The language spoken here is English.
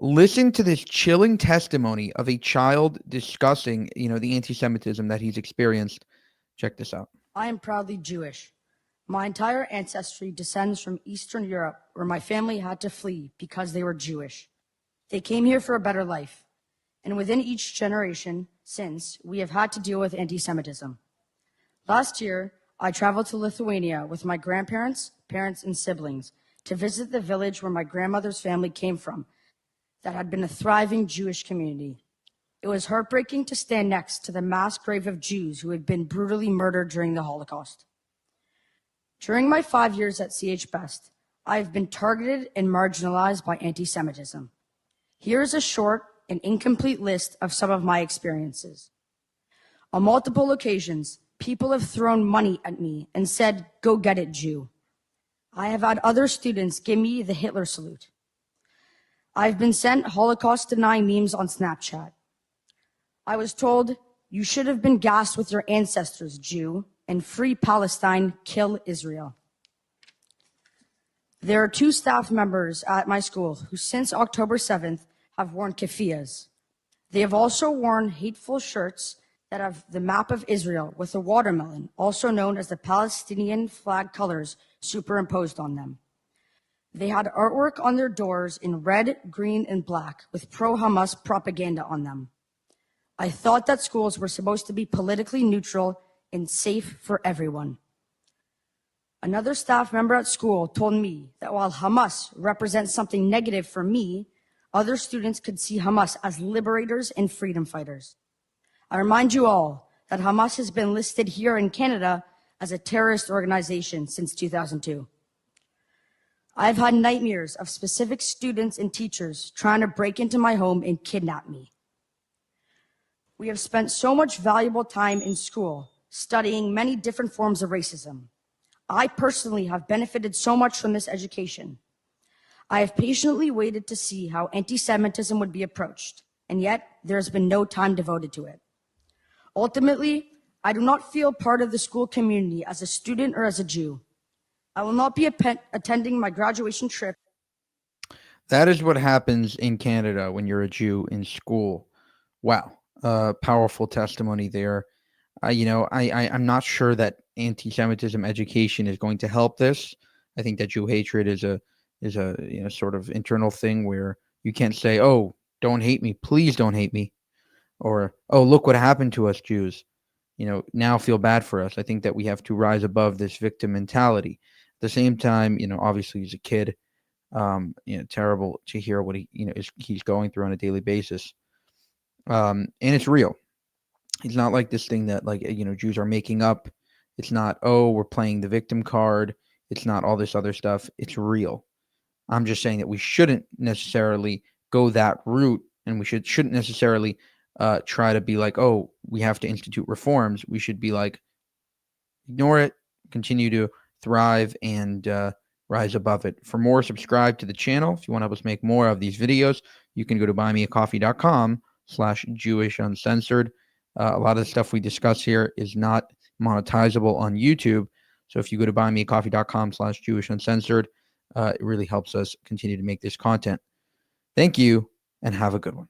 Listen to this chilling testimony of a child discussing, the anti-Semitism that he's experienced. Check this out. I am proudly Jewish. My entire ancestry descends from Eastern Europe, where my family had to flee because they were Jewish. They came here for a better life. And within each generation since, we have had to deal with anti-Semitism. Last year, I traveled to Lithuania with my grandparents, parents, and siblings to visit the village where my grandmother's family came from that had been a thriving Jewish community. It was heartbreaking to stand next to the mass grave of Jews who had been brutally murdered during the Holocaust. During my 5 years at CH Best, I have been targeted and marginalized by anti-Semitism. Here is a short and incomplete list of some of my experiences. On multiple occasions, people have thrown money at me and said, "Go get it, Jew." I have had other students give me the Hitler salute. I've been sent Holocaust-denying memes on Snapchat. I was told, "You should have been gassed with your ancestors, Jew, and free Palestine, kill Israel." There are 2 staff members at my school who since October 7th have worn keffiyehs. They have also worn hateful shirts that have the map of Israel with a watermelon, also known as the Palestinian flag colors, superimposed on them. They had artwork on their doors in red, green, and black with pro-Hamas propaganda on them. I thought that schools were supposed to be politically neutral and safe for everyone. Another staff member at school told me that while Hamas represents something negative for me, other students could see Hamas as liberators and freedom fighters. I remind you all that Hamas has been listed here in Canada as a terrorist organization since 2002. I've had nightmares of specific students and teachers trying to break into my home and kidnap me. We have spent so much valuable time in school studying many different forms of racism. I personally have benefited so much from this education. I have patiently waited to see how anti-Semitism would be approached, and yet there has been no time devoted to it. Ultimately, I do not feel part of the school community as a student or as a Jew. I will not be attending my graduation trip. That is what happens in Canada when you're a Jew in school. Wow. Powerful testimony there. I'm not sure that anti-Semitism education is going to help this. I think that Jew hatred is a sort of internal thing where you can't say, "Oh, don't hate me, please don't hate me," or "Oh, look what happened to us Jews. Now feel bad for us." I think that we have to rise above this victim mentality. At the same time, obviously he's a kid. Terrible to hear what he's going through on a daily basis. And it's real. It's not like this thing that Jews are making up. It's not, "Oh, we're playing the victim card." It's not all this other stuff. It's real. I'm just saying that we shouldn't necessarily go that route, and we shouldn't necessarily try to be like, "Oh, we have to institute reforms." We should be like, ignore it, continue to thrive, and rise above it. For more, subscribe to the channel. If you want to help us make more of these videos, you can go to buymeacoffee.com/JewishUncensored. A lot of the stuff we discuss here is not monetizable on YouTube. So if you go to buymeacoffee.com/JewishUncensored, it really helps us continue to make this content. Thank you, and have a good one.